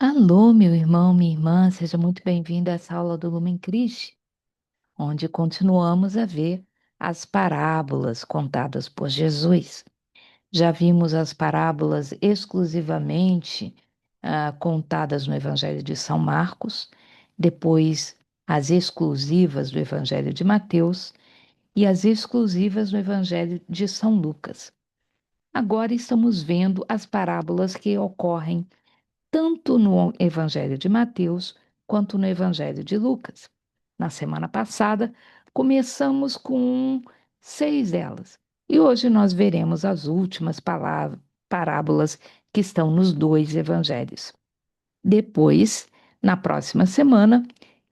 Alô, meu irmão, minha irmã, seja muito bem-vindo a essa aula do Lumen Christi, onde continuamos a ver as parábolas contadas por Jesus. Já vimos as parábolas exclusivamente contadas no Evangelho de São Marcos, depois as exclusivas do Evangelho de Mateus e as exclusivas do Evangelho de São Lucas. Agora estamos vendo as parábolas que ocorrem tanto no Evangelho de Mateus quanto no Evangelho de Lucas. Na semana passada, começamos com 6 delas e hoje nós veremos as últimas parábolas que estão nos dois evangelhos. Depois, na próxima semana,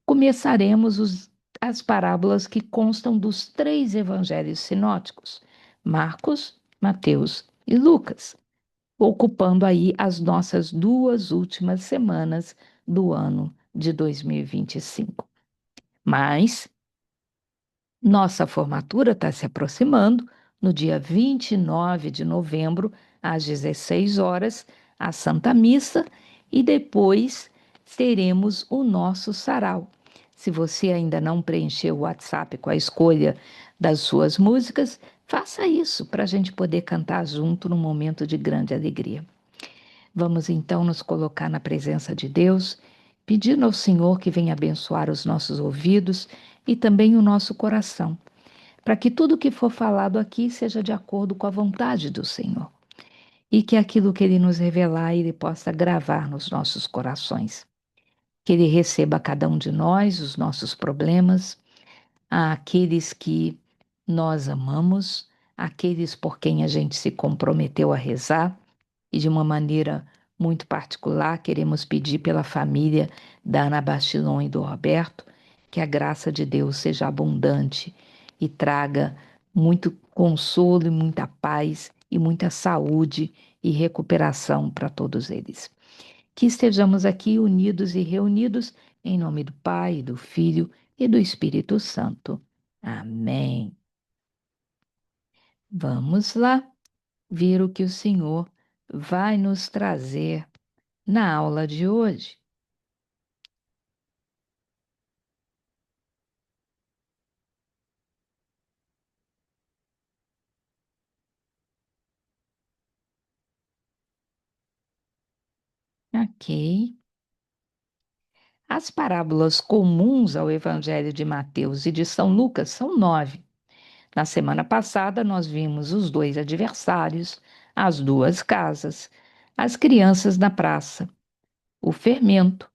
começaremos as parábolas que constam dos 3 evangelhos sinóticos: Marcos, Mateus e Lucas, ocupando aí as nossas 2 últimas semanas do ano de 2025. Mas nossa formatura está se aproximando no dia 29 de novembro, às 16 horas, a Santa Missa, e depois teremos o nosso sarau. Se você ainda não preencheu o WhatsApp com a escolha das suas músicas, faça isso para a gente poder cantar junto num momento de grande alegria. Vamos então nos colocar na presença de Deus, pedindo ao Senhor que venha abençoar os nossos ouvidos e também o nosso coração, para que tudo que for falado aqui seja de acordo com a vontade do Senhor e que aquilo que Ele nos revelar, Ele possa gravar nos nossos corações. Que Ele receba cada um de nós, os nossos problemas, àqueles que nós amamos, aqueles por quem a gente se comprometeu a rezar e de uma maneira muito particular, queremos pedir pela família da Ana Bastilon e do Roberto, que a graça de Deus seja abundante e traga muito consolo e muita paz e muita saúde e recuperação para todos eles. Que estejamos aqui unidos e reunidos em nome do Pai, do Filho e do Espírito Santo. Amém. Vamos lá ver o que o Senhor vai nos trazer na aula de hoje. Ok. As parábolas comuns ao Evangelho de Mateus e de São Lucas são 9. Na semana passada, nós vimos os 2 adversários, as 2 casas, as crianças na praça, o fermento,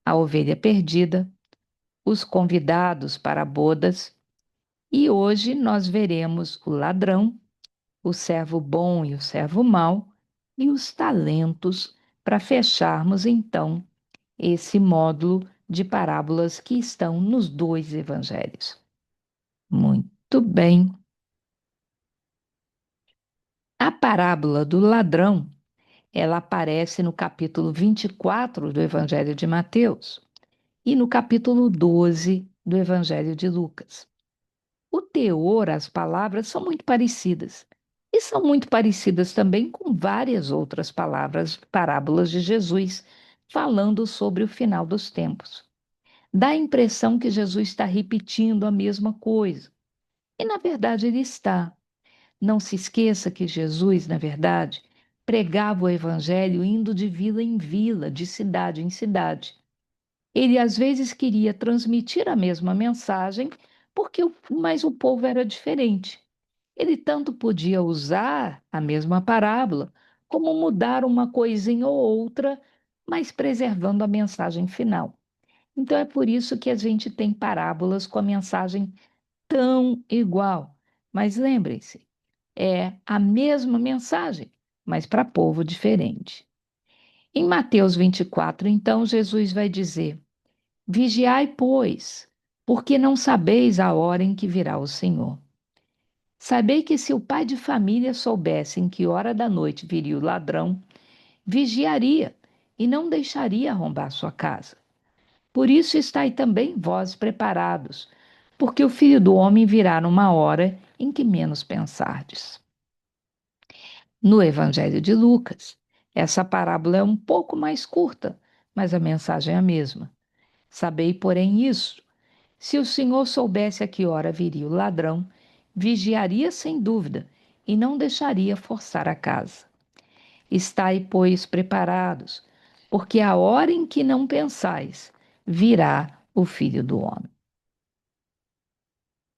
a ovelha perdida, os convidados para bodas, e hoje nós veremos o ladrão, o servo bom e o servo mau, e os talentos, para fecharmos então esse módulo de parábolas que estão nos 2 evangelhos. Muito bem. A parábola do ladrão, ela aparece no capítulo 24 do Evangelho de Mateus e no capítulo 12 do Evangelho de Lucas. O teor, as palavras são muito parecidas. E são muito parecidas também com várias outras palavras, parábolas de Jesus, falando sobre o final dos tempos. Dá a impressão que Jesus está repetindo a mesma coisa. E, na verdade, ele está. Não se esqueça que Jesus, na verdade, pregava o evangelho indo de vila em vila, de cidade em cidade. Ele, às vezes, queria transmitir a mesma mensagem, mas o povo era diferente. Ele tanto podia usar a mesma parábola, como mudar uma coisinha ou outra, mas preservando a mensagem final. Então é por isso que a gente tem parábolas com a mensagem tão igual. Mas lembrem-se, é a mesma mensagem, mas para povo diferente. Em Mateus 24, então, Jesus vai dizer: Vigiai, pois, porque não sabeis a hora em que virá o Senhor. Sabei que se o pai de família soubesse em que hora da noite viria o ladrão, vigiaria e não deixaria arrombar sua casa. Por isso estai também vós preparados, porque o Filho do Homem virá numa hora em que menos pensardes. No Evangelho de Lucas, essa parábola é um pouco mais curta, mas a mensagem é a mesma. Sabei, porém, isso: se o Senhor soubesse a que hora viria o ladrão, vigiaria sem dúvida e não deixaria forçar a casa. Estai, pois, preparados, porque a hora em que não pensais, virá o Filho do Homem.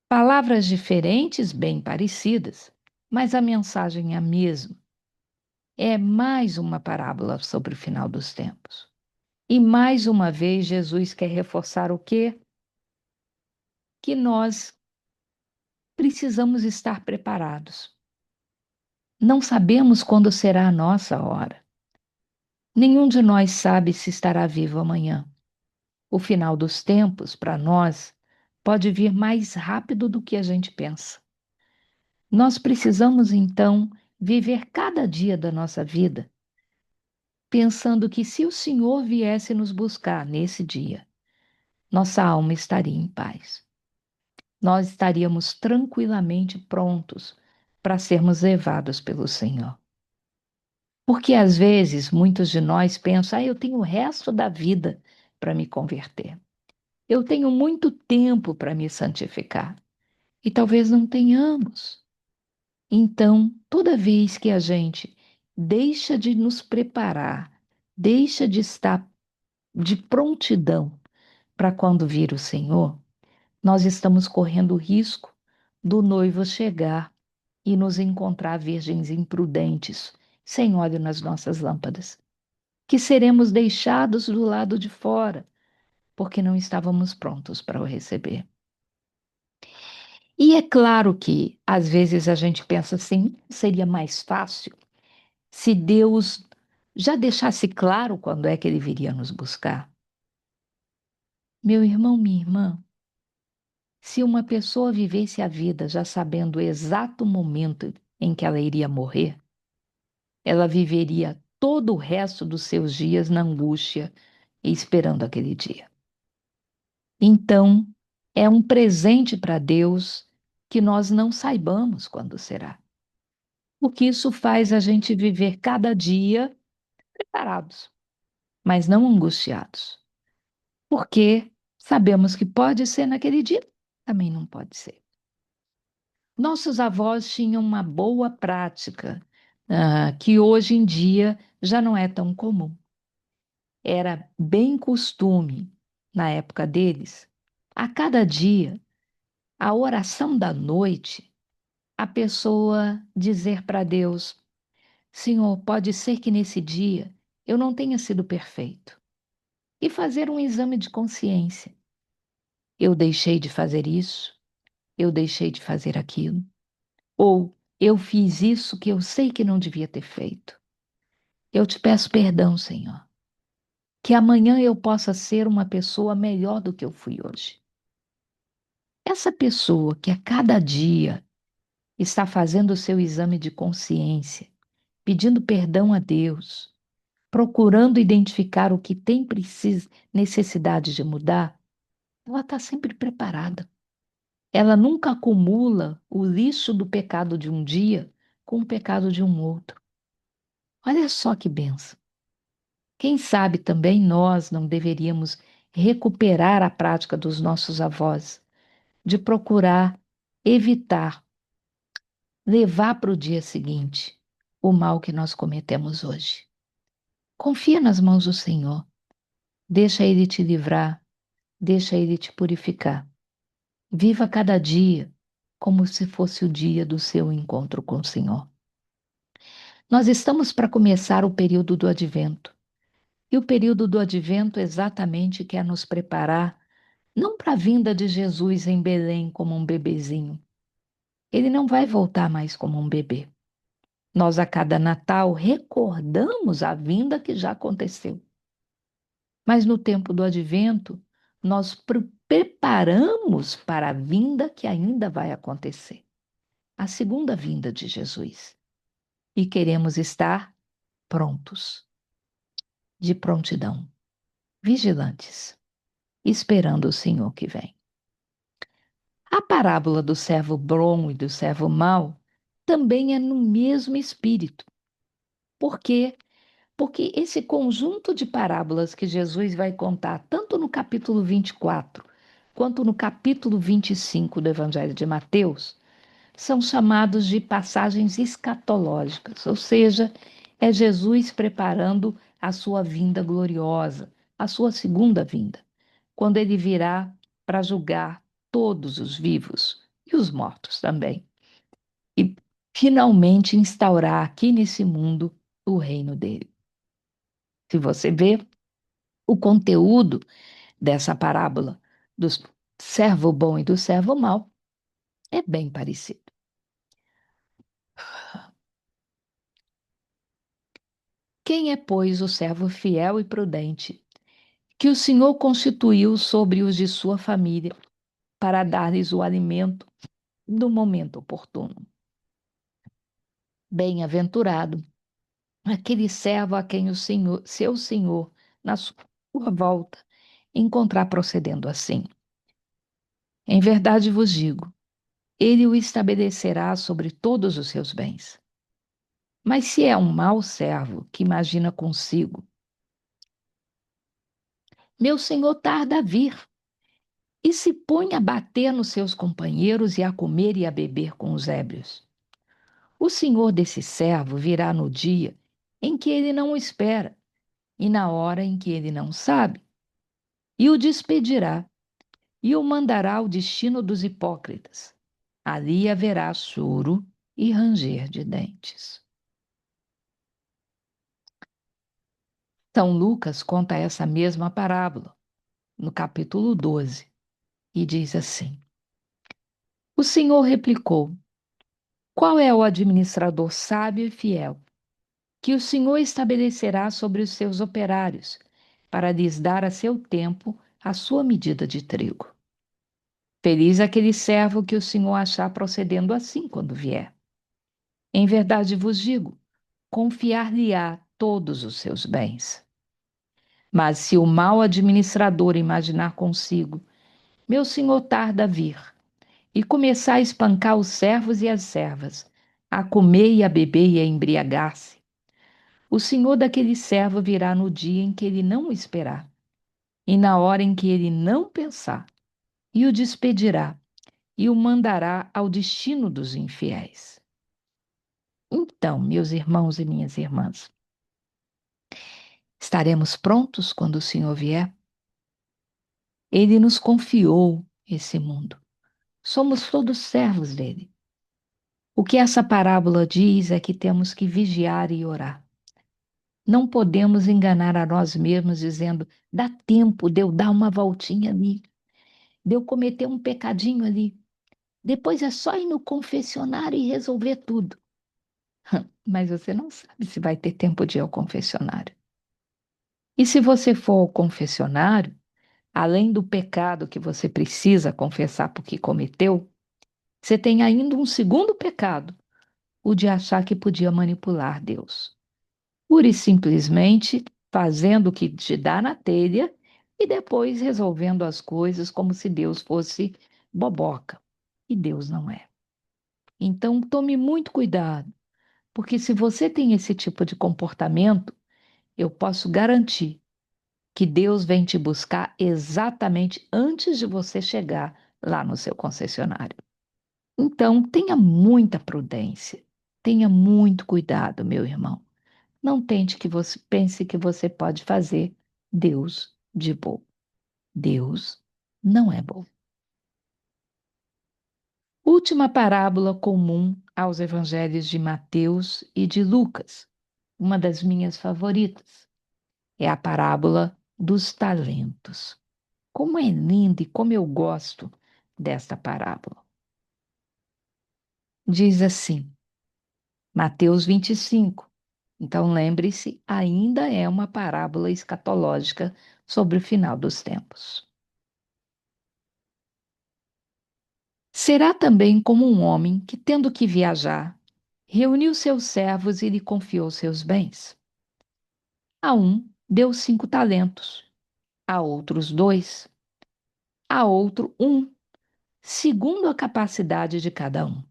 Palavras diferentes, bem parecidas, mas a mensagem é a mesma. É mais uma parábola sobre o final dos tempos. E mais uma vez, Jesus quer reforçar o quê? Que nós precisamos estar preparados. Não sabemos quando será a nossa hora. Nenhum de nós sabe se estará vivo amanhã. O final dos tempos, para nós, pode vir mais rápido do que a gente pensa. Nós precisamos, então, viver cada dia da nossa vida pensando que se o Senhor viesse nos buscar nesse dia, nossa alma estaria em paz. Nós estaríamos tranquilamente prontos para sermos levados pelo Senhor. Porque às vezes muitos de nós pensam, eu tenho o resto da vida para me converter. Eu tenho muito tempo para me santificar. E talvez não tenhamos. Então, toda vez que a gente deixa de nos preparar, deixa de estar de prontidão para quando vir o Senhor, nós estamos correndo o risco do noivo chegar e nos encontrar virgens imprudentes, sem óleo nas nossas lâmpadas, que seremos deixados do lado de fora, porque não estávamos prontos para o receber. E é claro que, às vezes, a gente pensa assim: seria mais fácil se Deus já deixasse claro quando é que ele viria nos buscar. Meu irmão, minha irmã, se uma pessoa vivesse a vida já sabendo o exato momento em que ela iria morrer, ela viveria todo o resto dos seus dias na angústia e esperando aquele dia. Então, é um presente para Deus que nós não saibamos quando será. Porque isso faz a gente viver cada dia preparados, mas não angustiados. Porque sabemos que pode ser naquele dia, também não pode ser. Nossos avós tinham uma boa prática, que hoje em dia já não é tão comum. Era bem costume, na época deles, a cada dia, a oração da noite, a pessoa dizer para Deus: Senhor, pode ser que nesse dia eu não tenha sido perfeito. E fazer um exame de consciência. Eu deixei de fazer isso, eu deixei de fazer aquilo, ou eu fiz isso que eu sei que não devia ter feito. Eu te peço perdão, Senhor, que amanhã eu possa ser uma pessoa melhor do que eu fui hoje. Essa pessoa que a cada dia está fazendo o seu exame de consciência, pedindo perdão a Deus, procurando identificar o que tem necessidade de mudar, ela está sempre preparada. Ela nunca acumula o lixo do pecado de um dia com o pecado de um outro. Olha só que benção. Quem sabe também nós não deveríamos recuperar a prática dos nossos avós, de procurar evitar, levar para o dia seguinte o mal que nós cometemos hoje. Confia nas mãos do Senhor. Deixa Ele te livrar, deixa Ele te purificar. Viva cada dia como se fosse o dia do seu encontro com o Senhor. Nós estamos para começar o período do advento. E o período do advento exatamente quer nos preparar, não para a vinda de Jesus em Belém como um bebezinho. Ele não vai voltar mais como um bebê. Nós, a cada Natal, recordamos a vinda que já aconteceu. Mas no tempo do advento, nós preparamos para a vinda que ainda vai acontecer, a segunda vinda de Jesus. E queremos estar prontos, de prontidão, vigilantes, esperando o Senhor que vem. A parábola do servo bom e do servo mau também é no mesmo espírito, porque Porque esse conjunto de parábolas que Jesus vai contar, tanto no capítulo 24, quanto no capítulo 25 do Evangelho de Mateus, são chamados de passagens escatológicas, ou seja, é Jesus preparando a sua vinda gloriosa, a sua segunda vinda, quando ele virá para julgar todos os vivos e os mortos também, e finalmente instaurar aqui nesse mundo o reino dele. Se você vê o conteúdo dessa parábola do servo bom e do servo mau, é bem parecido. Quem é, pois, o servo fiel e prudente, que o Senhor constituiu sobre os de sua família, para dar-lhes o alimento no momento oportuno? Bem-aventurado aquele servo a quem o Senhor, seu Senhor, na sua volta, encontrar procedendo assim. Em verdade vos digo, ele o estabelecerá sobre todos os seus bens. Mas se é um mau servo que imagina consigo, meu senhor tarda a vir, e se põe a bater nos seus companheiros e a comer e a beber com os ébrios, o senhor desse servo virá no dia em que ele não o espera e na hora em que ele não sabe, e o despedirá e o mandará ao destino dos hipócritas. Ali haverá choro e ranger de dentes. São Lucas conta essa mesma parábola, no capítulo 12, e diz assim: O Senhor replicou: Qual é o administrador sábio e fiel, que o Senhor estabelecerá sobre os seus operários, para lhes dar a seu tempo a sua medida de trigo? Feliz aquele servo que o Senhor achar procedendo assim quando vier. Em verdade vos digo, confiar-lhe-á todos os seus bens. Mas se o mau administrador imaginar consigo, meu senhor tarda a vir, e começar a espancar os servos e as servas, a comer e a beber e a embriagar-se, o senhor daquele servo virá no dia em que ele não o esperar, e na hora em que ele não pensar, e o despedirá, e o mandará ao destino dos infiéis. Então, meus irmãos e minhas irmãs, estaremos prontos quando o Senhor vier? Ele nos confiou esse mundo. Somos todos servos dele. O que essa parábola diz é que temos que vigiar e orar. Não podemos enganar a nós mesmos dizendo: dá tempo de eu dar uma voltinha ali, de eu cometer um pecadinho ali. Depois é só ir no confessionário e resolver tudo. Mas você não sabe se vai ter tempo de ir ao confessionário. E se você for ao confessionário, além do pecado que você precisa confessar porque cometeu, você tem ainda um segundo pecado, o de achar que podia manipular Deus. Pura e simplesmente fazendo o que te dá na telha e depois resolvendo as coisas como se Deus fosse boboca. E Deus não é. Então, tome muito cuidado, porque se você tem esse tipo de comportamento, eu posso garantir que Deus vem te buscar exatamente antes de você chegar lá no seu concessionário. Então, tenha muita prudência, tenha muito cuidado, meu irmão. Não tente que você pense que você pode fazer Deus de bobo. Deus não é bobo. Última parábola comum aos evangelhos de Mateus e de Lucas, uma das minhas favoritas, é a parábola dos talentos. Como é linda e como eu gosto desta parábola. Diz assim, Mateus 25. Então, lembre-se, ainda é uma parábola escatológica sobre o final dos tempos. Será também como um homem que, tendo que viajar, reuniu seus servos e lhe confiou seus bens. A um deu 5 talentos, a outros 2, a outro 1, segundo a capacidade de cada um.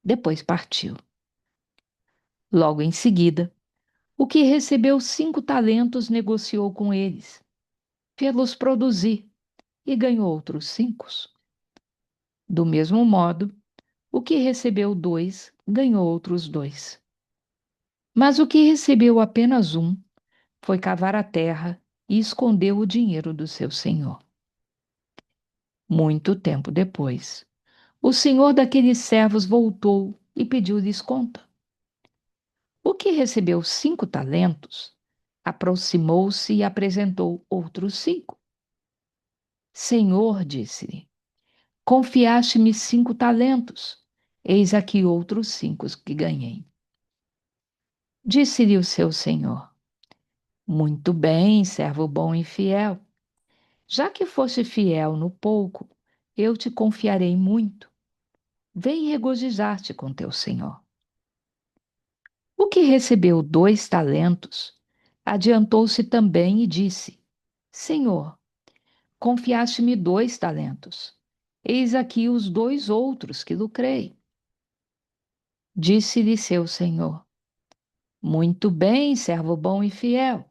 Depois partiu. Logo em seguida, O que recebeu 5 talentos negociou com eles, fê-los produzir e ganhou outros 5. Do mesmo modo, o que recebeu 2 ganhou outros 2. Mas o que recebeu apenas 1 foi cavar a terra e escondeu o dinheiro do seu senhor. Muito tempo depois, o senhor daqueles servos voltou e pediu-lhes conta. O que recebeu 5 talentos aproximou-se e apresentou outros 5. Senhor, disse-lhe, confiaste-me 5 talentos. Eis aqui outros 5 que ganhei. Disse-lhe o seu senhor: muito bem, servo bom e fiel. Já que foste fiel no pouco, eu te confiarei muito. Vem regozijar-te com teu senhor. O que recebeu 2 talentos adiantou-se também e disse: Senhor, confiaste-me 2 talentos. Eis aqui os 2 outros que lucrei. Disse-lhe seu senhor: muito bem, servo bom e fiel.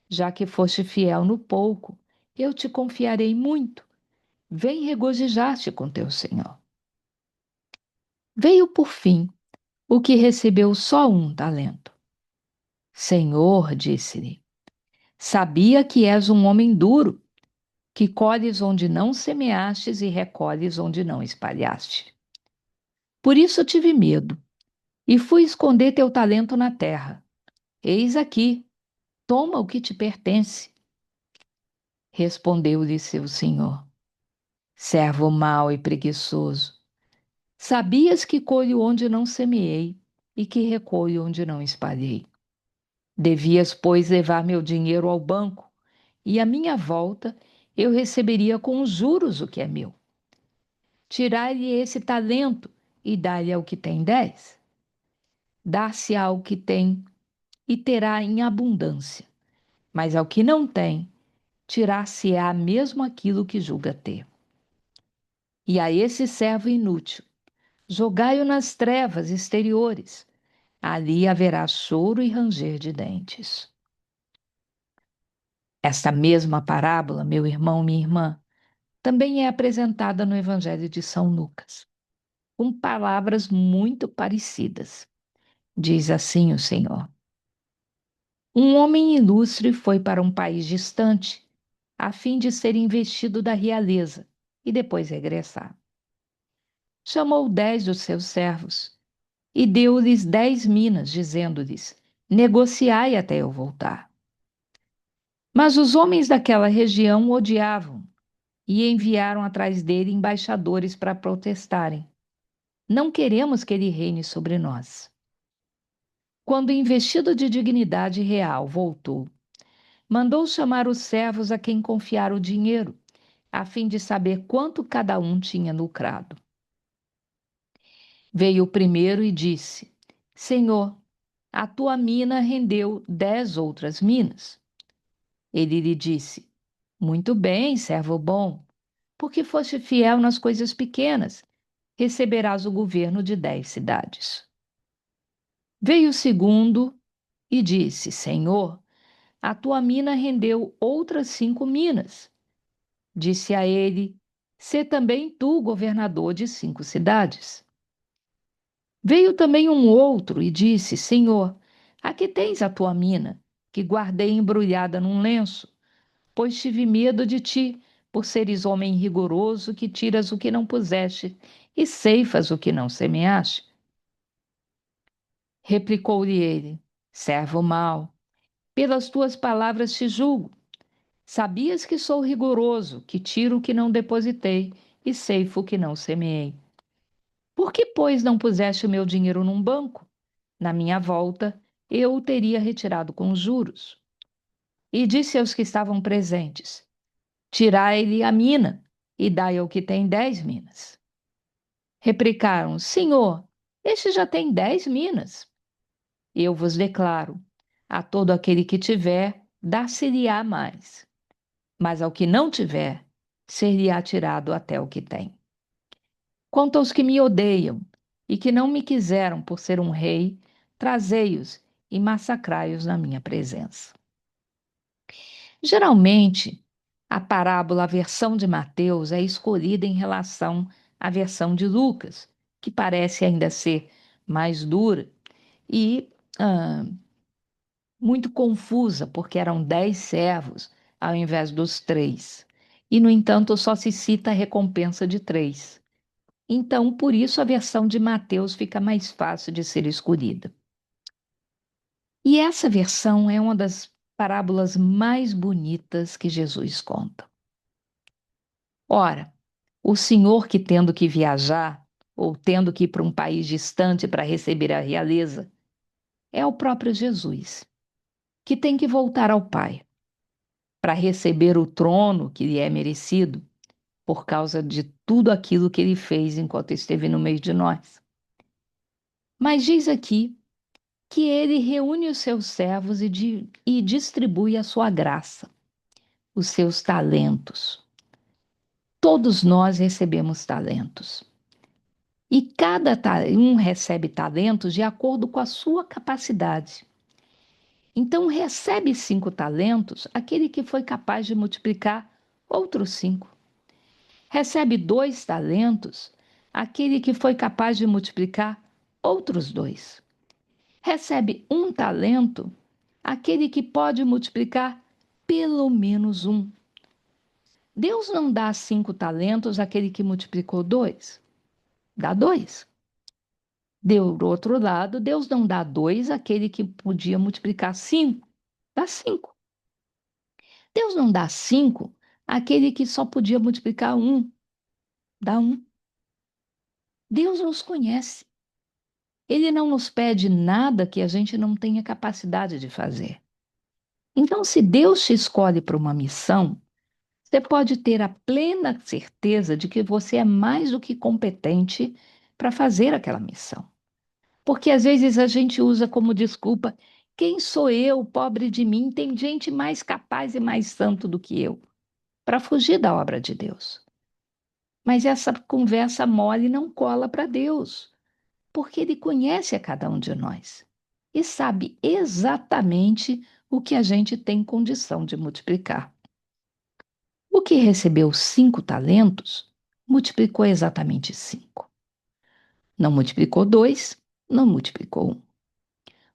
Já que foste fiel no pouco, eu te confiarei muito. Vem regozijar-te com teu senhor. Veio por fim o que recebeu só 1 talento. Senhor, disse-lhe, sabia que és um homem duro, que colhes onde não semeastes e recolhes onde não espalhaste. Por isso tive medo e fui esconder teu talento na terra. Eis aqui, toma o que te pertence. Respondeu-lhe seu senhor: servo mau e preguiçoso, sabias que colho onde não semeei e que recolho onde não espalhei. Devias, pois, levar meu dinheiro ao banco, e à minha volta eu receberia com os juros o que é meu. Tirai-lhe esse talento e dá-lhe ao que tem 10. Dar-se ao que tem e terá em abundância, mas ao que não tem, tirar-se-á mesmo aquilo que julga ter. E a esse servo inútil, jogai-o nas trevas exteriores. Ali haverá choro e ranger de dentes. Esta mesma parábola, meu irmão, minha irmã, também é apresentada no Evangelho de São Lucas, com palavras muito parecidas. Diz assim o Senhor: um homem ilustre foi para um país distante, a fim de ser investido da realeza e depois regressar. Chamou 10 dos seus servos e deu-lhes 10 minas, dizendo-lhes: negociai até eu voltar. Mas os homens daquela região o odiavam e enviaram atrás dele embaixadores para protestarem: não queremos que ele reine sobre nós. Quando investido de dignidade real voltou, mandou chamar os servos a quem confiara o dinheiro, a fim de saber quanto cada um tinha lucrado. Veio o primeiro e disse: Senhor, a tua mina rendeu 10 outras minas. Ele lhe disse: muito bem, servo bom, porque foste fiel nas coisas pequenas, receberás o governo de 10 cidades. Veio o segundo e disse: Senhor, a tua mina rendeu outras 5 minas. Disse a ele: sê também tu governador de 5 cidades. Veio também um outro e disse: Senhor, aqui tens a tua mina, que guardei embrulhada num lenço, pois tive medo de ti, por seres homem rigoroso, que tiras o que não puseste e ceifas o que não semeaste. Replicou-lhe ele: servo mau, pelas tuas palavras te julgo. Sabias que sou rigoroso, que tiro o que não depositei e ceifo o que não semeei. Por que, pois, não puseste o meu dinheiro num banco? Na minha volta, eu o teria retirado com juros. E disse aos que estavam presentes: tirai-lhe a mina e dai ao que tem 10 minas. Replicaram: Senhor, este já tem 10 minas. Eu vos declaro: a todo aquele que tiver, dar-se-lhe-á mais. Mas ao que não tiver, ser-lhe-á tirado até o que tem. Quanto aos que me odeiam e que não me quiseram por ser um rei, trazei-os e massacrai-os na minha presença. Geralmente, a parábola, a versão de Mateus, é escolhida em relação à versão de Lucas, que parece ainda ser mais dura e ah, muito confusa, porque eram 10 servos ao invés dos três. E, no entanto, só se cita a recompensa de três. Então, por isso, a versão de Mateus fica mais fácil de ser escolhida. E essa versão é uma das parábolas mais bonitas que Jesus conta. Ora, o senhor que tendo que viajar, ou tendo que ir para um país distante para receber a realeza, é o próprio Jesus, que tem que voltar ao Pai para receber o trono que lhe é merecido por causa de tudo aquilo que ele fez enquanto esteve no meio de nós. Mas diz aqui que ele reúne os seus servos e distribui a sua graça, os seus talentos. Todos nós recebemos talentos. E cada um recebe talentos de acordo com a sua capacidade. Então, recebe 5 talentos aquele que foi capaz de multiplicar outros 5. Recebe 2 talentos aquele que foi capaz de multiplicar outros 2. Recebe 1 talento aquele que pode multiplicar pelo menos 1. Deus não dá 5 talentos àquele que multiplicou 2, dá 2. Do outro lado, Deus não dá 2 àquele que podia multiplicar 5, dá 5. Deus não dá 5 àquele que só podia multiplicar 1, dá 1. Deus nos conhece. Ele não nos pede nada que a gente não tenha capacidade de fazer. Então, se Deus te escolhe para uma missão, você pode ter a plena certeza de que você é mais do que competente para fazer aquela missão. Porque às vezes a gente usa como desculpa: quem sou eu, pobre de mim? Tem gente mais capaz e mais santo do que eu, para fugir da obra de Deus. Mas essa conversa mole não cola para Deus, porque Ele conhece a cada um de nós e sabe exatamente o que a gente tem condição de multiplicar. O que recebeu 5 talentos, multiplicou exatamente 5. Não multiplicou 2, não multiplicou 1.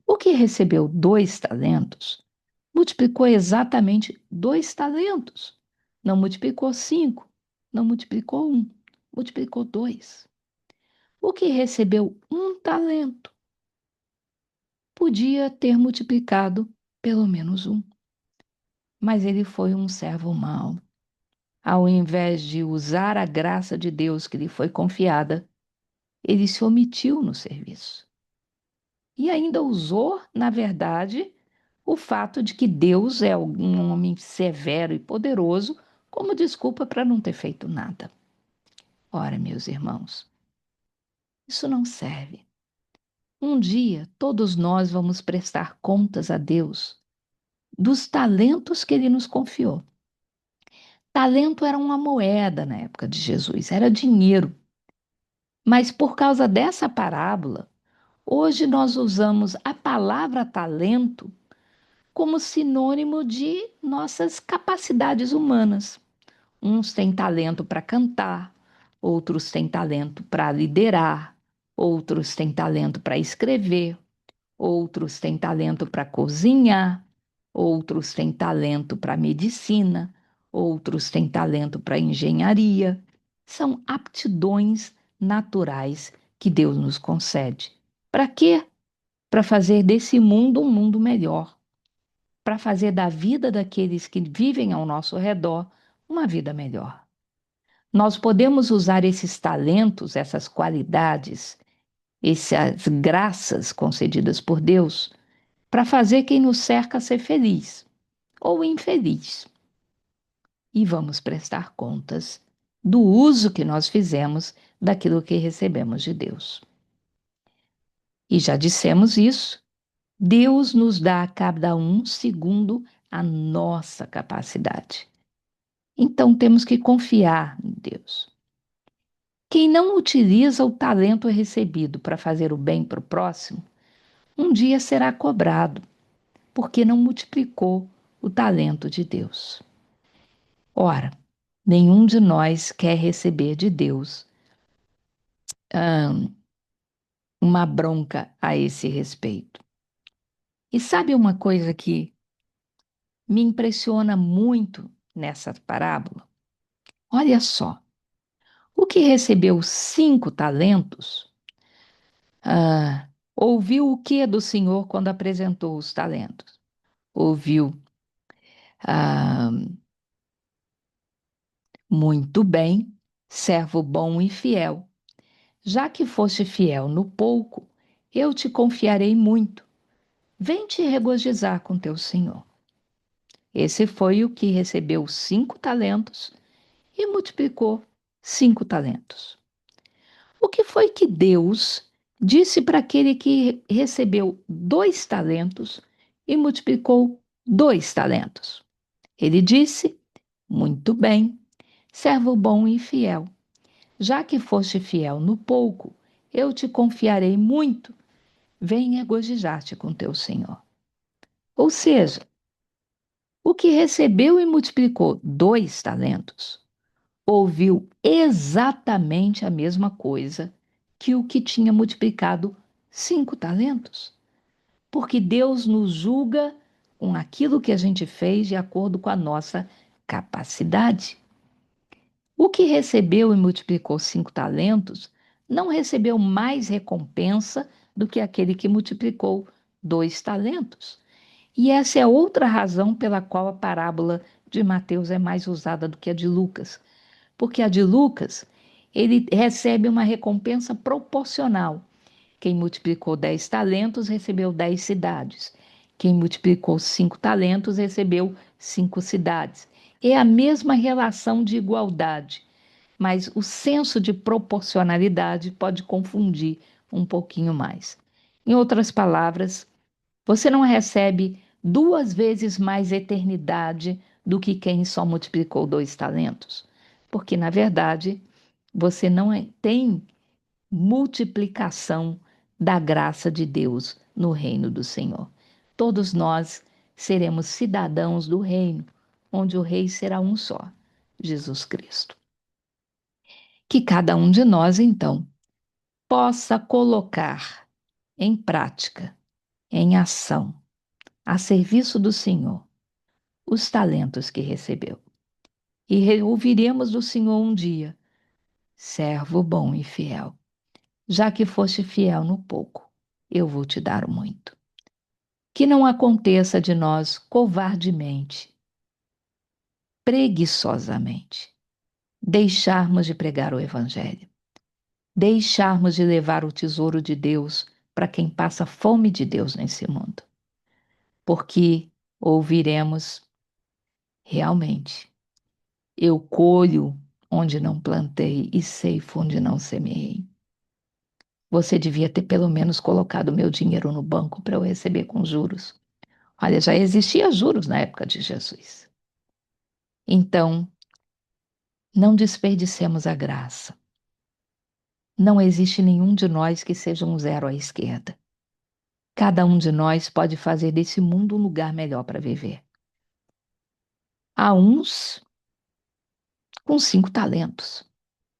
O que recebeu 2 talentos, multiplicou exatamente 2 talentos. Não multiplicou 5, não multiplicou 1, multiplicou 2. O que recebeu 1 talento, podia ter multiplicado pelo menos 1. Mas ele foi um servo mau. Ao invés de usar a graça de Deus que lhe foi confiada, ele se omitiu no serviço. E ainda usou, na verdade, o fato de que Deus é um homem severo e poderoso como desculpa para não ter feito nada. Ora, meus irmãos, isso não serve. Um dia todos nós vamos prestar contas a Deus dos talentos que ele nos confiou. Talento era uma moeda na época de Jesus, era dinheiro. Mas por causa dessa parábola, hoje nós usamos a palavra talento como sinônimo de nossas capacidades humanas. Uns têm talento para cantar, outros têm talento para liderar, outros têm talento para escrever, outros têm talento para cozinhar, outros têm talento para medicina, outros têm talento para engenharia. São aptidões naturais que Deus nos concede. Para quê? Para fazer desse mundo um mundo melhor, para fazer da vida daqueles que vivem ao nosso redor uma vida melhor. Nós podemos usar esses talentos, essas qualidades, essas graças concedidas por Deus para fazer quem nos cerca ser feliz ou infeliz. E vamos prestar contas do uso que nós fizemos daquilo que recebemos de Deus. E já dissemos isso, Deus nos dá a cada um segundo a nossa capacidade. Então temos que confiar em Deus. Quem não utiliza o talento recebido para fazer o bem para o próximo, um dia será cobrado, porque não multiplicou o talento de Deus. Ora, nenhum de nós quer receber de Deus uma bronca a esse respeito. E sabe uma coisa que me impressiona muito nessa parábola? Olha só, o que recebeu 5 talentos, ouviu o que do Senhor quando apresentou os talentos? Ouviu, ah, muito bem, servo bom e fiel. Já que foste fiel no pouco, eu te confiarei muito. Vem te regozijar com teu Senhor. Esse foi o que recebeu 5 talentos e multiplicou 5 talentos. O que foi que Deus disse para aquele que recebeu 2 talentos e multiplicou 2 talentos? Ele disse: muito bem, servo bom e fiel. Já que foste fiel no pouco, eu te confiarei muito. Vem regozijar-te com teu Senhor. Ou seja, o que recebeu e multiplicou 2 talentos, ouviu exatamente a mesma coisa que o que tinha multiplicado 5 talentos. Porque Deus nos julga com aquilo que a gente fez de acordo com a nossa capacidade. O que recebeu e multiplicou 5 talentos não recebeu mais recompensa do que aquele que multiplicou 2 talentos. E essa é outra razão pela qual a parábola de Mateus é mais usada do que a de Lucas. Porque a de Lucas, ele recebe uma recompensa proporcional. Quem multiplicou 10 talentos recebeu 10 cidades. Quem multiplicou 5 talentos recebeu 5 cidades. É a mesma relação de igualdade, mas o senso de proporcionalidade pode confundir um pouquinho mais. Em outras palavras, você não recebe 2 vezes mais eternidade do que quem só multiplicou 2 talentos, porque na verdade você não tem multiplicação da graça de Deus no reino do Senhor. Todos nós seremos cidadãos do reino, onde o rei será um só, Jesus Cristo. Que cada um de nós, então, possa colocar em prática, em ação, a serviço do Senhor, os talentos que recebeu. E ouviremos do Senhor um dia: servo bom e fiel. Já que foste fiel no pouco, eu vou te dar muito. Que não aconteça de nós covardemente, preguiçosamente, deixarmos de pregar o Evangelho, deixarmos de levar o tesouro de Deus para quem passa fome de Deus nesse mundo. Porque ouviremos realmente: eu colho onde não plantei e ceifo onde não semeei. Você devia ter pelo menos colocado meu dinheiro no banco para eu receber com juros. Olha, já existia juros na época de Jesus. Então, não desperdicemos a graça. Não existe nenhum de nós que seja um zero à esquerda. Cada um de nós pode fazer desse mundo um lugar melhor para viver. Há uns com 5 talentos,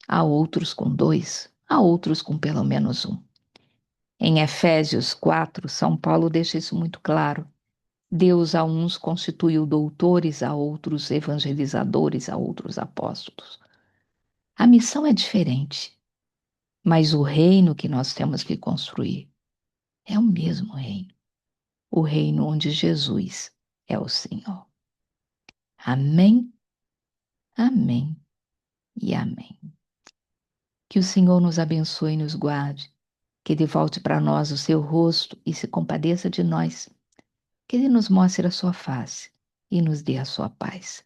há outros com 2, há outros com pelo menos um. Em Efésios 4, São Paulo deixa isso muito claro. Deus a uns constituiu doutores, a outros evangelizadores, a outros apóstolos. A missão é diferente, mas o reino que nós temos que construir é o mesmo reino, o reino onde Jesus é o Senhor. Amém, amém e amém. Que o Senhor nos abençoe e nos guarde, que Ele volte para nós o seu rosto e se compadeça de nós, que Ele nos mostre a sua face e nos dê a sua paz.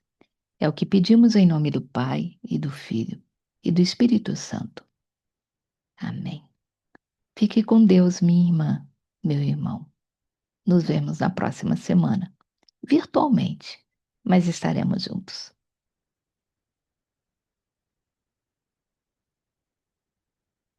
É o que pedimos em nome do Pai e do Filho e do Espírito Santo. Amém. Fique com Deus, minha irmã, meu irmão. Nos vemos na próxima semana, virtualmente, mas estaremos juntos.